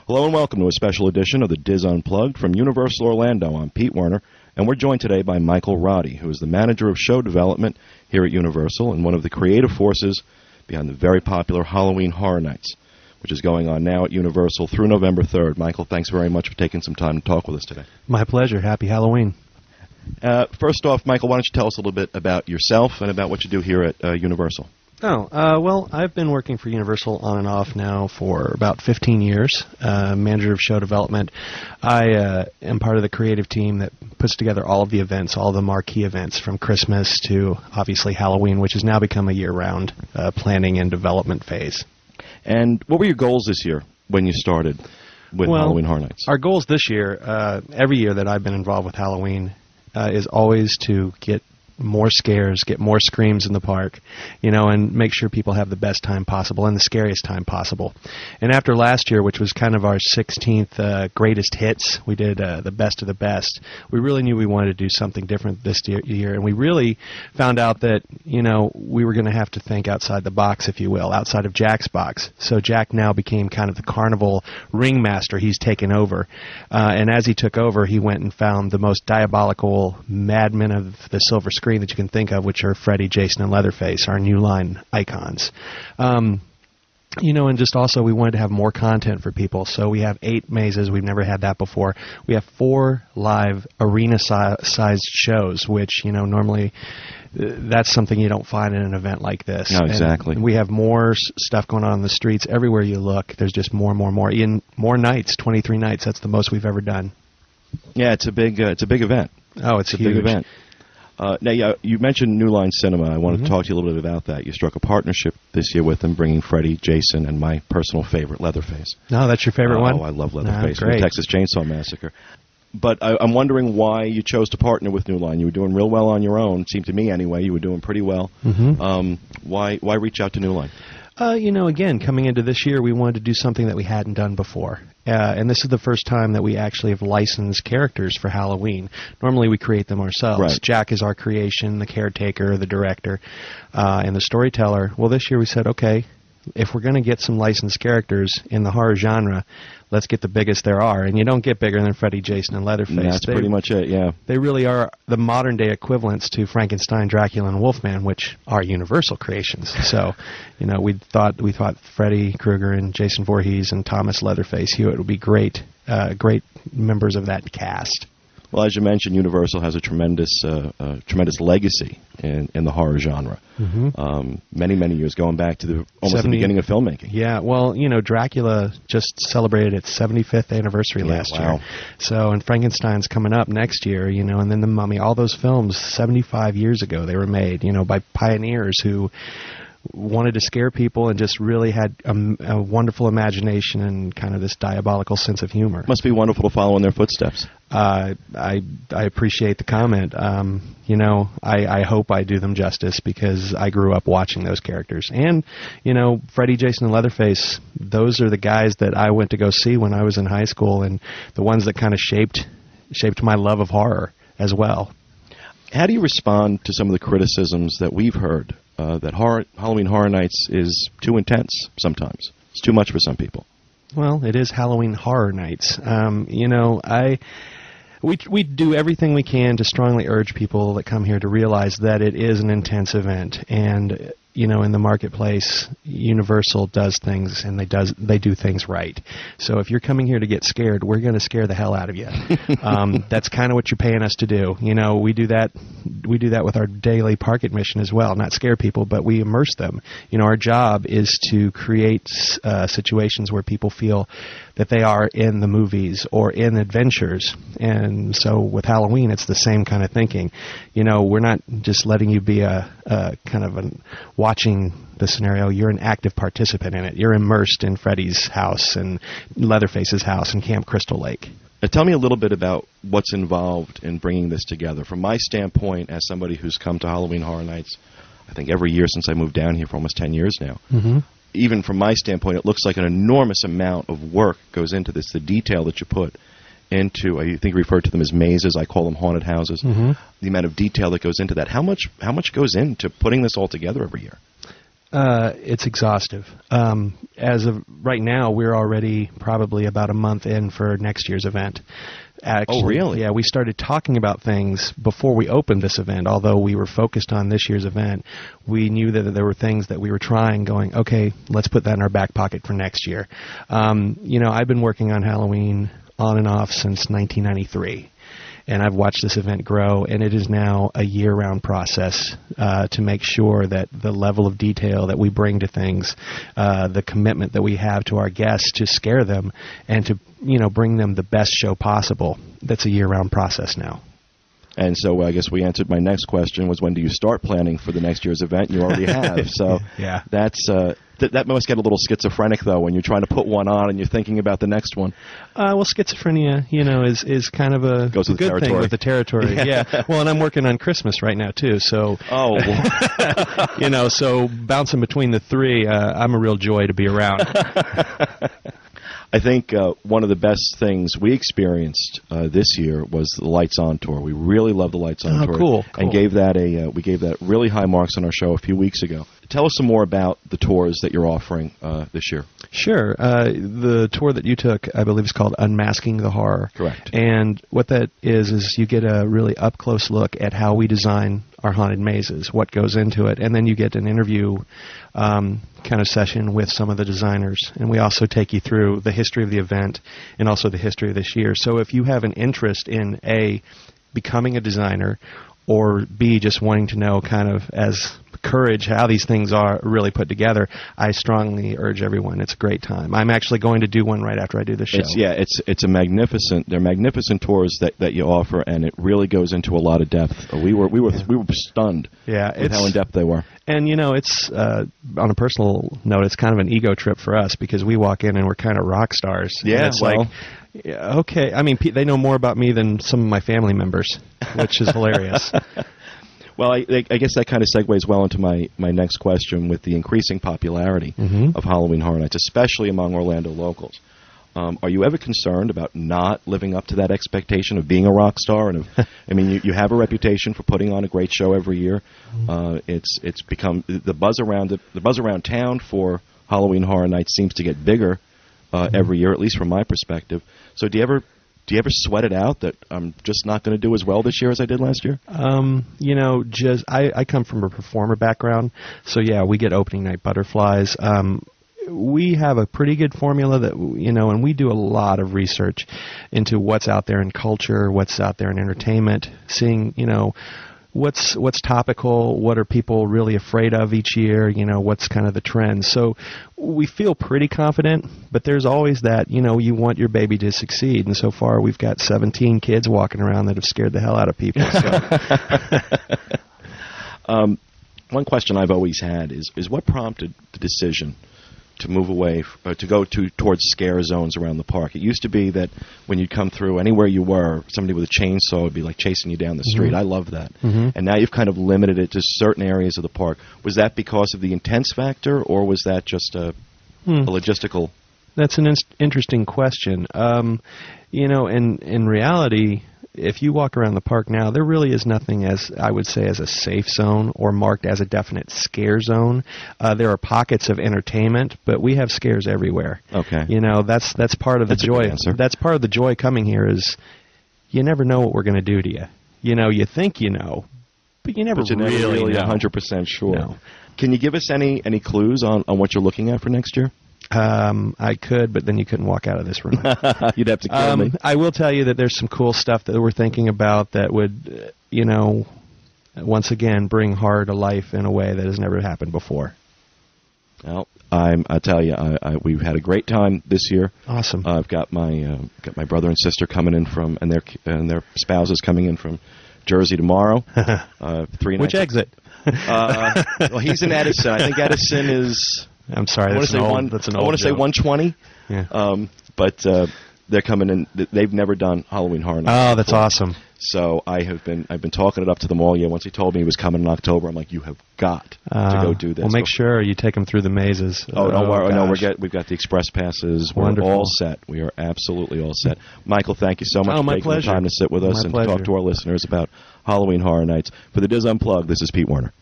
Hello and welcome to a special edition of the Diz Unplugged from Universal Orlando. I'm Pete Werner, and we're joined today by Michael Roddy, who is the manager of show development here at Universal and one of the creative forces behind the very popular Halloween Horror Nights, which is going on now at Universal through November 3rd. Michael, thanks very much for taking some time to talk with us today. My pleasure. Happy Halloween. First off, Michael, why don't you tell us a little bit about yourself and about what you do here at Universal? Well, I've been working for Universal on and off now for about 15 years, manager of show development. I am part of the creative team that puts together all of the events, all the marquee events, from Christmas to, obviously, Halloween, which has now become a year-round planning and development phase. And what were your goals this year when you started with Halloween Horror Nights? Our goals this year, every year that I've been involved with Halloween, is always to get more scares, get more screams in the park, and make sure people have the best time possible and the scariest time possible. And after last year, which was kind of our 16th greatest hits, we did the best of the best. We really knew we wanted to do something different this year, and we really found out that, we were going to have to think outside the box, if you will, outside of Jack's box. So Jack now became kind of the carnival ringmaster. He's taken over. And as he took over, he went and found the most diabolical madmen of the silver screen that you can think of, which are Freddy, Jason, and Leatherface, our new line icons. And just also we wanted to have more content for people. So we have 8 mazes. We've never had that before. We have 4 live arena-sized shows, which, normally that's something you don't find in an event like this. No, exactly. And we have more stuff going on in the streets. Everywhere you look, there's just more and more. In more nights, 23 nights. That's the most we've ever done. Yeah, it's a big event. Oh, it's a huge. big event. Now, you mentioned New Line Cinema. I wanted to talk to you a little bit about that. You struck a partnership this year with them, bringing Freddy, Jason, and my personal favorite, Leatherface. No, that's your favorite one? Oh, I love Leatherface from great. the Texas Chainsaw Massacre. But I'm wondering why you chose to partner with New Line. You were doing real well on your own. It seemed to me, anyway, you were doing pretty well. Why reach out to New Line? Again, coming into this year, we wanted to do something that we hadn't done before. And this is the first time that we actually have licensed characters for Halloween. Normally, we create them ourselves. Right. Jack is our creation, the caretaker, the director, and the storyteller. Well, this year we said, okay, if we're going to get some licensed characters in the horror genre, let's get the biggest there are. And you don't get bigger than Freddy, Jason, and Leatherface. That's pretty much it, yeah. They really are the modern-day equivalents to Frankenstein, Dracula, and Wolfman, which are Universal creations. So, we thought Freddy Krueger and Jason Voorhees and Thomas Leatherface Hewitt would be great members of that cast. Well, as you mentioned, Universal has a tremendous legacy in the horror genre. Many, many years, going back to almost the beginning of filmmaking. Yeah, well, Dracula just celebrated its 75th anniversary last year. So, and Frankenstein's coming up next year, and then The Mummy. All those films, 75 years ago, they were made, by pioneers who wanted to scare people and just really had a wonderful imagination and kind of this diabolical sense of humor. Must be wonderful to follow in their footsteps. I appreciate the comment. I hope I do them justice because I grew up watching those characters. And, Freddy, Jason, and Leatherface, those are the guys that I went to go see when I was in high school and the ones that kind of shaped my love of horror as well. How do you respond to some of the criticisms that we've heard that Halloween Horror Nights is too intense sometimes? It's too much for some people. Well, it is Halloween Horror Nights. We do everything we can to strongly urge people that come here to realize that it is an intense event. And, in the marketplace, Universal does things, and they do things right. So if you're coming here to get scared, we're going to scare the hell out of you. That's kind of what you're paying us to do. We do that with our daily park admission as well. Not scare people, but we immerse them. Our job is to create situations where people feel that they are in the movies or in adventures. And so with Halloween, it's the same kind of thinking. We're not just letting you be a kind of watching the scenario. You're an active participant in it. You're immersed in Freddy's house and Leatherface's house and Camp Crystal Lake. Tell me a little bit about what's involved in bringing this together. From my standpoint, as somebody who's come to Halloween Horror Nights, I think every year since I moved down here for almost 10 years now, even from my standpoint, it looks like an enormous amount of work goes into this, the detail that you put into, I think you referred to them as mazes, I call them haunted houses, the amount of detail that goes into that. How much goes into putting this all together every year? It's exhaustive. As of right now, we're already probably about a month in for next year's event. Actually, oh, really? Yeah, we started talking about things before we opened this event. Although we were focused on this year's event, we knew that there were things that we were trying, going, okay, let's put that in our back pocket for next year. I've been working on Halloween on and off since 1993. And I've watched this event grow, and it is now a year-round process to make sure that the level of detail that we bring to things, the commitment that we have to our guests to scare them and to bring them the best show possible. That's a year-round process now. And so I guess we answered my next question was, when do you start planning for the next year's event? You already have. So yeah. That's that must get a little schizophrenic, though, when you're trying to put one on and you're thinking about the next one. Well, schizophrenia, is kind of a goes with good thing with the territory. Yeah. Well, and I'm working on Christmas right now, too. So, so bouncing between the three, I'm a real joy to be around. I think one of the best things we experienced this year was the Lights On tour. We really loved the Lights On tour, cool. And gave that we gave that really high marks on our show a few weeks ago. Tell us some more about the tours that you're offering this year. Sure. The tour that you took, I believe, is called Unmasking the Horror. Correct. And what that is you get a really up-close look at how we design our haunted mazes, what goes into it, and then you get an interview kind of session with some of the designers. And we also take you through the history of the event and also the history of this year. So if you have an interest in, A, becoming a designer, or B, just wanting to know kind of as courage how these things are really put together, I strongly urge everyone. It's a great time. I'm actually going to do one right after I do the show. It's a magnificent. They're magnificent tours that you offer, and it really goes into a lot of depth. We were stunned with how in depth they were. And it's on a personal note, it's kind of an ego trip for us because we walk in and we're kind of rock stars. Yeah, and it's like, okay. I mean, they know more about me than some of my family members, which is hilarious. Well, I guess that kind of segues well into my next question with the increasing popularity of Halloween Horror Nights, especially among Orlando locals. Are you ever concerned about not living up to that expectation of being a rock star? And you have a reputation for putting on a great show every year. It's become the buzz around town for Halloween Horror Nights seems to get bigger every year, at least from my perspective. So do you ever sweat it out that I'm just not going to do as well this year as I did last year? I come from a performer background, so yeah, we get opening night butterflies. We have a pretty good formula that, and we do a lot of research into what's out there in culture, what's out there in entertainment, seeing, what's topical, what are people really afraid of each year, what's kind of the trend. So we feel pretty confident, but there's always that, you want your baby to succeed. And so far we've got 17 kids walking around that have scared the hell out of people. So. One question I've always had is what prompted the decision to move away, to go towards scare zones around the park? It used to be that when you'd come through, anywhere you were, somebody with a chainsaw would be like chasing you down the street. I love that. And now you've kind of limited it to certain areas of the park. Was that because of the intense factor, or was that just a logistical? That's an interesting question. In reality, if you walk around the park now, there really is nothing as a safe zone or marked as a definite scare zone. There are pockets of entertainment, but we have scares everywhere. Okay. That's part of the joy. That's part of the joy coming here is you never know what we're going to do to you. You think but you never really know. 100% sure. No. Can you give us any clues on what you're looking at for next year? I could, but then you couldn't walk out of this room. You'd have to kill me. I will tell you that there's some cool stuff that we're thinking about that would, once again, bring horror to life in a way that has never happened before. Well, I tell you, we've had a great time this year. Awesome. I've got my brother and sister coming in and their spouses coming in from Jersey tomorrow. 3 nights. Which exit? Well, he's in Edison. I think Edison is. I'm sorry, that's an old joke. I want to say 120. Yeah. But they're coming in. They've never done Halloween Horror Nights. Oh, that's awesome. So I've been talking it up to them all year. Once he told me he was coming in October, I'm like, you have got to go do this. Well, make sure you take them through the mazes. Oh, don't worry. No, we've got the express passes. Wonderful. We're all set. We are absolutely all set. Michael, thank you so much for taking the time to sit with us and to talk to our listeners about Halloween Horror Nights. For the Diz Unplugged, this is Pete Werner.